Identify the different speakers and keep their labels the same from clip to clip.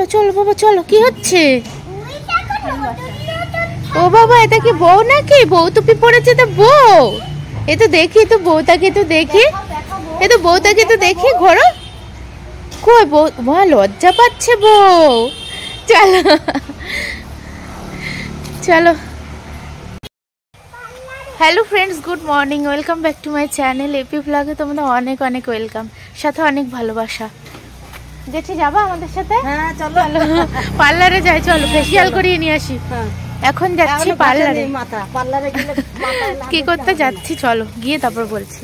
Speaker 1: চলো চলো বাবা চলো। কি হচ্ছে? ও বাবা, এটা কি বউ নাকি? বউ টুপি পড়েছে তো বউ। এ তো দেখি, তো বউটাকে তো দেখি, এ তো বউটাকে তো দেখি। ঘোরো কই বউ? মা লজ্জা পাচ্ছে বউ। চলো চলো। Hello friends, good morning, welcome back to my channel এপি ব্লগে তোমাদের অনেক অনেক ওয়েলকাম, সাথে অনেক ভালোবাসা। জেঠি যাবা আমাদের সাথে?
Speaker 2: হ্যাঁ চলো।
Speaker 1: পার্লারে যাই, চলো ফেসিয়াল করিয়ে নিয়ে আসি। এখন যাচ্ছি পার্লারে। কি করতে যাচ্ছি চলো, গিয়ে তারপর বলছি।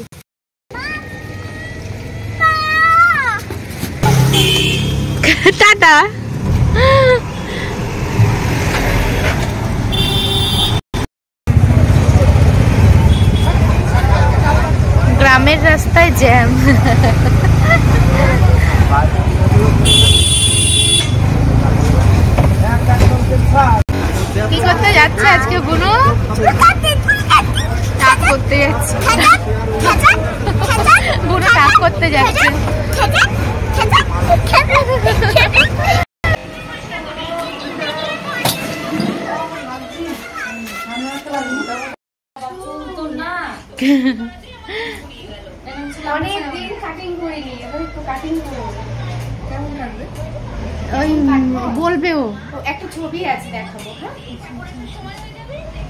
Speaker 1: টাটা। গ্রামের রাস্তায় জ্যাম। কি করতে যাচ্ছে আজকে বুনু? টাক করতে যাচ্ছে বুনু, টাক করতে যাচ্ছে। বলবে ও একটা ছবি আছে দেখাবো, হ্যাঁ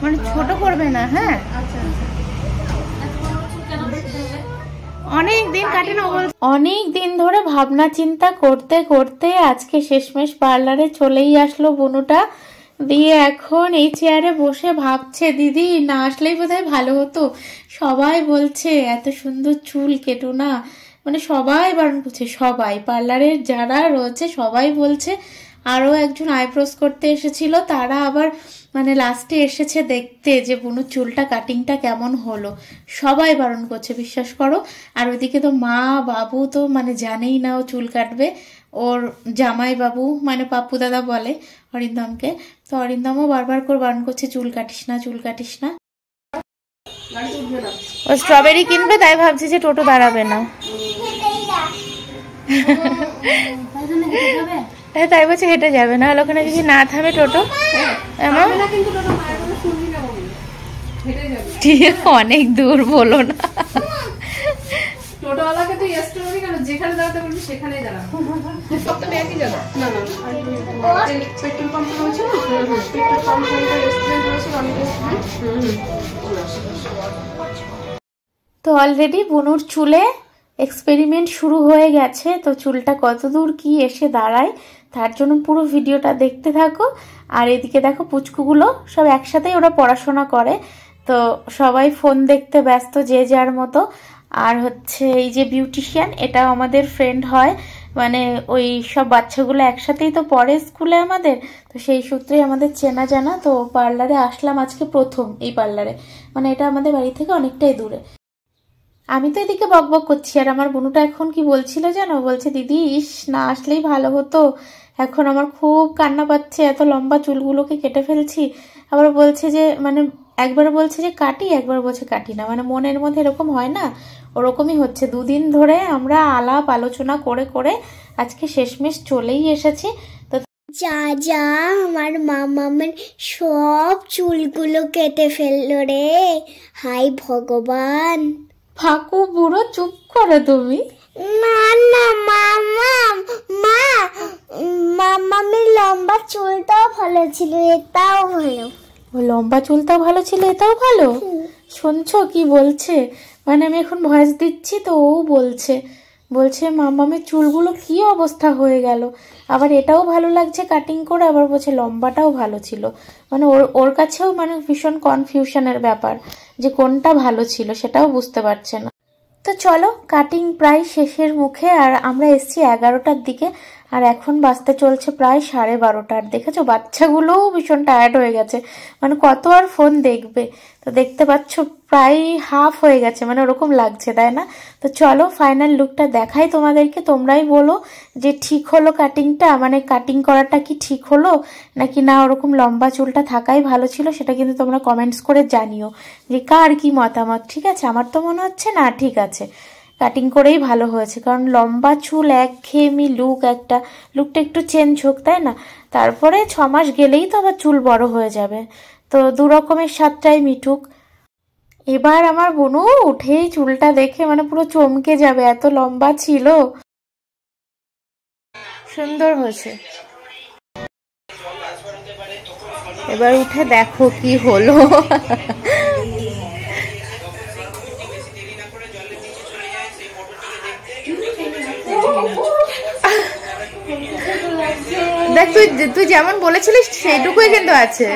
Speaker 1: মানে ছোট করবে না। হ্যাঁ অনেক দিন কাটে না, অনেক দিন ধরে ভাবনা চিন্তা করতে করতে আজকে শেষমেশ পার্লারে চলেই আসলো বুনুটা। দিয়ে এখন এই চেয়ারে বসে ভাবছে দিদি না আসলেই বোধহয় ভালো হতো। সবাই বলছে এত সুন্দর চুল কেটো না, মানে সবাই বারণ করছে, সবাই পার্লারের যারা রয়েছে সবাই বলছে। আরও একজন আইব্রোস করতে এসেছিল, তারা আবার মানে লাস্টে এসেছে দেখতে যে বুনুর চুলটা কাটিংটা কেমন হলো। সবাই বারণ করছে, বিশ্বাস করো। আর ওইদিকে তো মা বাবু তো মানে জানেই না ও চুল কাটবে। ওর জামাই বাবু মানে পাপ্পু দাদা বলে অরিন্দমকে, তো অরিন্দমও বারবার করে বারণ করছে চুল কাটিস না, চুল কাটিস না। ও স্ট্রবেরি কিনবে, তাই ভাবছি যে টোটো দাঁড়াবে না। তাই বলছে হেঁটে যাবে, না হলে ওখানে যদি না থামে টোটো। অনেক দূর বলো না।
Speaker 2: টোটোওয়ালাকে তো ইয়েস্টরনি কেন, যেখানে দাঁড়াতে বলবি সেখানেই দাঁড়াবো। সব তো একই জায়গা। না না, পেট্রোল পাম্প রয়েছে না, পেট্রোল পাম্প রেস্টুরেন্ট রয়েছে অনেক।
Speaker 1: তো অলরেডি বুনুর চুলে এক্সপেরিমেন্ট শুরু হয়ে গেছে। তো চুলটা কতদূর কি এসে দাঁড়ায় তার জন্য পুরো ভিডিওটা দেখতে থাকো। আর এদিকে দেখো পুচকুগুলো সব একসাথেই ওরা পড়াশোনা করে, তো সবাই ফোন দেখতে ব্যস্ত যে যার মতো। আর হচ্ছে এই যে বিউটিশিয়ান, এটাও আমাদের ফ্রেন্ড হয়, মানে ওই সব বাচ্চাগুলো একসাথেই তো পড়ে স্কুলে আমাদের, তো সেই সূত্রেই আমাদের চেনা জানা। তো পার্লারে আসলাম আজকে প্রথম এই পার্লারে, মানে এটা আমাদের বাড়ি থেকে অনেকটাই দূরে। আমি তো এদিকে বক বক করছি, আর আমার বোনুটা এখন কি বলছিল জানো, বলছে দিদি ইস না আসলেই ভালো হতো, এখন আমার খুব কান্না পাচ্ছে, এত লম্বা চুলগুলোকে কেটে ফেলছি। আবার বলছে যে মানে একবার বলছে যে কাটি, একবার বলছে কাটি না, মানে মনের মধ্যে এরকম হয় না, ওরকমই হচ্ছে। দুদিন ধরে আমরা আলাপ আলোচনা করে করে আজকে শেষমেশ চলেই এসেছি। তো
Speaker 3: যা যা আমার মামামের সব চুলগুলো কেটে ফেললো রে, হাই ভগবান।
Speaker 1: ফাকু বুড়ো চুপ করো তুমি।
Speaker 3: না না মামাম, মা মামামের লম্বা চুলটাও ভালো ছিল, এটাও ভালো।
Speaker 1: লম্বা চুলটাও ভালো ছিল, এটাও ভালো। শুনছো কি বলছে? মানে আমি এখন ভয়েস দিচ্ছি তো ও বলছে মামামের চুলগুলো কি অবস্থা হয়ে গেল, আবার এটাও ভালো লাগছে কাটিং করে, আবার বলছে লম্বাটাও ভালো ছিল। মানে ওর কাছেও মানে ভীষণ কনফিউশনের ব্যাপার যে কোনটা ভালো ছিল সেটাও বুঝতে পারছে না। তো চলো কাটিং প্রায় শেষের মুখে, আর আমরা এসছি 11টার দিকে, আর এখন বাজতে চলছে প্রায় 12:30। দেখেছো বাচ্চাগুলোও ভীষণ টায়ার্ড হয়ে গেছে, মানে কত আর ফোন দেখবে। তো দেখতে পাচ্ছ প্রায় হাফ হয়ে গেছে, মানে ওরকম লাগছে তাই না? তো চলো ফাইনাল লুকটা দেখাই তোমাদেরকে, তোমরাই বলো যে ঠিক হলো কাটিংটা, মানে কাটিং করাটা কি ঠিক হলো নাকি না ওরকম লম্বা চুলটা থাকাই ভালো ছিল, সেটা কিন্তু তোমরা কমেন্টস করে জানিও যে কার কি মতামত। ঠিক আছে, আমার তো মনে হচ্ছে না ঠিক আছে। কাটিং করেই ভালো হয়েছে, কারণ লম্বা চুল একঘেয়েমি লুকটা একটু চেঞ্জ হোক, তাই না? তারপরে 6 মাস গেলেই তো আবার চুল বড় হয়ে যাবে, তো দু রকমের স্বাদটাই মিটুক। এবার আমার বোনু উঠেই চুলটা দেখে মানে পুরো চমকে যাবে, এত লম্বা ছিল, সুন্দর হয়েছে। এবার উঠে দেখো কি হলো। দেখ তুই যেমন বলেছিলিস সেইটুকুই কিন্তু আছে।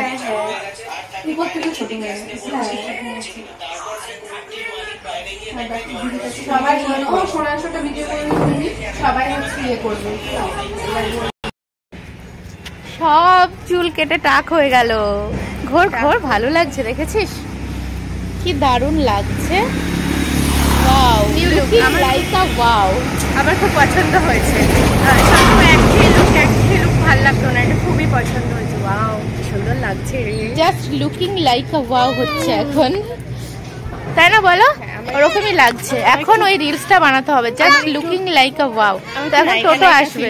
Speaker 1: সব চুল কেটে টাক হয়ে গেল, ঘোর ঘোর ভালো লাগছে, দেখেছিস কি দারুণ লাগছে। ওয়াও, ওয়াও, আমার খুব পছন্দ হয়েছে। একঘেয়ে লুক ভালো লাগতো না, এটা খুবই পছন্দ হয়েছে। ওয়াও, কি সুন্দর লাগছে, জাস্ট লুকিং লাইক আ ওয়াও হচ্ছে এখন, তাই না বলো? ওরকমই লাগছে। এখন ওই রিলসটা বানাতে হবে, জাস্ট লুকিং লাইক আ ওয়াও। তো এখন টোটো আসবে।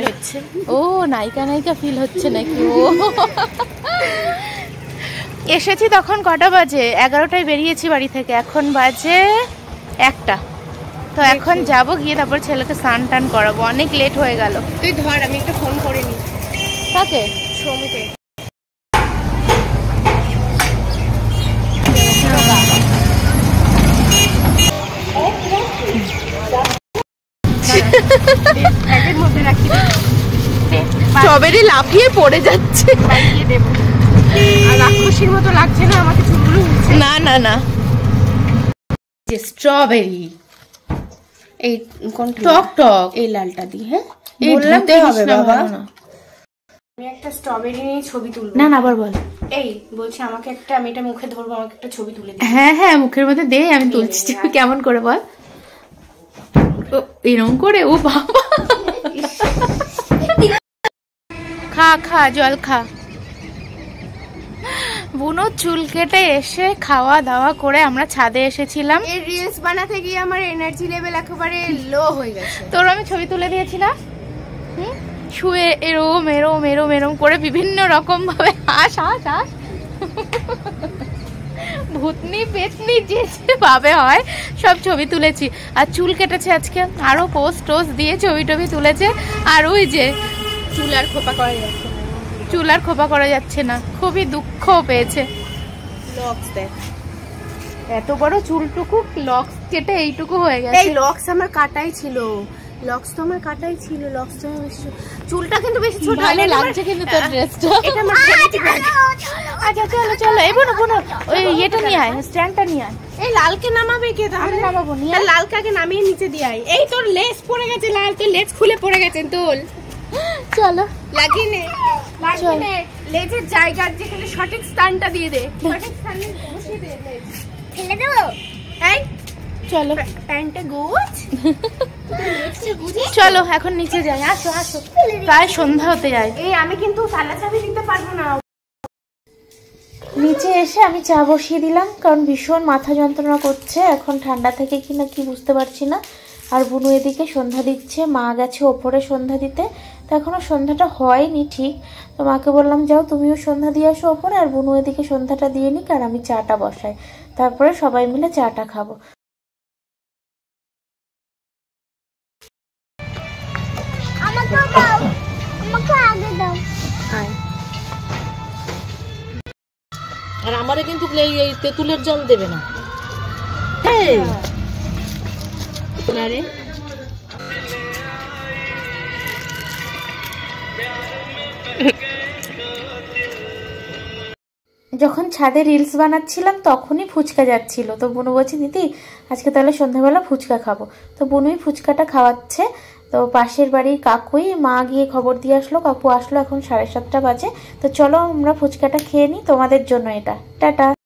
Speaker 1: ও নায়িকা ফিল হচ্ছে নাকি? ও এসেছি তখন কটা বাজে? 11টায় বেরিয়েছি বাড়ি থেকে, এখন বাজে 1টা। তো এখন যাব, গিয়ে তারপর ছেলেকে স্নান টান করাবো, অনেক লেট হয়ে গেল।
Speaker 2: তুই ধর, আমি একটা ফোন করে নি।
Speaker 1: কাকে?
Speaker 2: সৌমিকে।
Speaker 1: স্ট্রবেরি লাফিয়ে পড়ে যাচ্ছে,
Speaker 2: আর রাক্ষসীর মতো লাগছে না আমাকে চুলগুলো?
Speaker 1: না না না, যে স্ট্রবেরি
Speaker 2: এই কোনটা?
Speaker 1: টক টক,
Speaker 2: এই লালটা দি। হ্যাঁ,
Speaker 1: এই ধুতে হবে বাবা।
Speaker 2: আমি একটা স্ট্রবেরি নিয়ে ছবি তুলবো।
Speaker 1: না না, আবার বল।
Speaker 2: এই বলছি আমাকে একটা, আমি এটা মুখে ধরবো, আমাকে একটা ছবি তুলে দে।
Speaker 1: হ্যাঁ হ্যাঁ, মুখের মধ্যে দে, আমি তুলছি। কেমন করে বল? এরকম করে? ও বাবা, খা খা, জল খা। বুনো চুল কেটে এসে খাওয়া দাওয়া করে আমরা ছাদে এসেছিলাম।
Speaker 2: এই রিলস বানাতে গিয়ে আমার এনার্জি লেভেল একেবারে লো হয়ে গেছে।
Speaker 1: তোর আমি ছবি তুলে দিয়েছি না? শুয়ে এরম এরম এরম এরম করে বিভিন্ন রকম ভাবে হাস হাস হাস, ভূতনি পেতনি যে ভাবে হয় সব ছবি তুলেছি। আর চুল কেটেছে আজকে, আরো পোস্ট টোস্ট দিয়ে ছবি টবি তুলেছে। আর ওই যে
Speaker 2: চুল আর খোপা করা যাচ্ছে না,
Speaker 1: চুল আর খোপা করা যাচ্ছে না, খুবই দুঃখ পেয়েছে।
Speaker 2: লক্স দেখ,
Speaker 1: এত বড় চুলটুকু লক্স কেটে এইটুকু হয়ে গেছে।
Speaker 2: এই লক্স আমার কাটাই ছিল, লক্স তো আমার কাটাই ছিল, লক্স তো বেশি, চুলটা কিন্তু বেশি ছোট।
Speaker 1: ভালো লাগছে কিন্তু তোর ড্রেসটা।
Speaker 2: এটা আমার জেনেটিক।
Speaker 1: আচ্ছা চলো চলো, এবার বোনো ওই ইয়েটা নিয়ে আয়, স্ট্যান্ডটা নিয়ে আয়।
Speaker 2: এই লালকে নামাবে কে? তাহলে
Speaker 1: নামাবো, নিয়ে
Speaker 2: লালকে আগে নামিয়ে নিচে দিয়ে আয়। এই তোর লেস পড়ে গেছে লাল, তোর লেস খুলে পড়ে গেছে, তোল
Speaker 1: চলো
Speaker 2: লাগিয়ে নে, লাগিয়ে নে। লেজের জায়গার যেখানে সঠিক স্থানটা দিয়ে দে, সঠিক স্থানে বসিয়ে দে লেজ।
Speaker 3: ফেলে দেবো?
Speaker 2: এই
Speaker 1: চলো,
Speaker 2: প্যান্টে গোছ।
Speaker 1: চলো এখন নিচে যাই। আসো আসো, প্রায় সন্ধ্যা হতে যায়।
Speaker 2: এই আমি কিন্তু তালা চাবি দিতে পারবো না।
Speaker 1: নিচে এসে আমি চা বসিয়ে দিলাম, কারণ ভীষণ মাথা যন্ত্রণা করছে এখন, ঠান্ডা থেকে কিনা কি বুঝতে পারছি না। আর বুনু এদিকে সন্ধ্যা দিচ্ছে, মা গেছে ওপরে সন্ধ্যা দিতে, তো এখনো সন্ধ্যাটা হয়নি ঠিক। তো মাকে বললাম যাও তুমিও সন্ধ্যা দিয়ে আসো ওপরে, আর বুনু এদিকে সন্ধ্যাটা দিয়ে নিক, আর আমি চাটা বসাই, তারপরে সবাই মিলে চাটা খাবো।
Speaker 3: আমাকে দাও, আমাকে আগে দাও।
Speaker 4: আর আমারে কিন্তু এই তেঁতুলের জল দেবে না। আরে
Speaker 1: যখন ছাদে রিলস বানাচ্ছিলাম তখনই ফুচকা যাচ্ছিল, তো বুনু বলছে দিদি আজকে তাহলে সন্ধ্যাবেলা ফুচকা খাবো। তো বুনুই ফুচকাটা খাওয়াচ্ছে। তো পাশের বাড়ির কাকুই, মা গিয়ে খবর দিয়ে আসলো, কাকু আসলো, এখন 7:30 বাজে। তো চলো আমরা ফুচকাটা খেয়ে নিই, তোমাদের জন্য এটা। টাটা।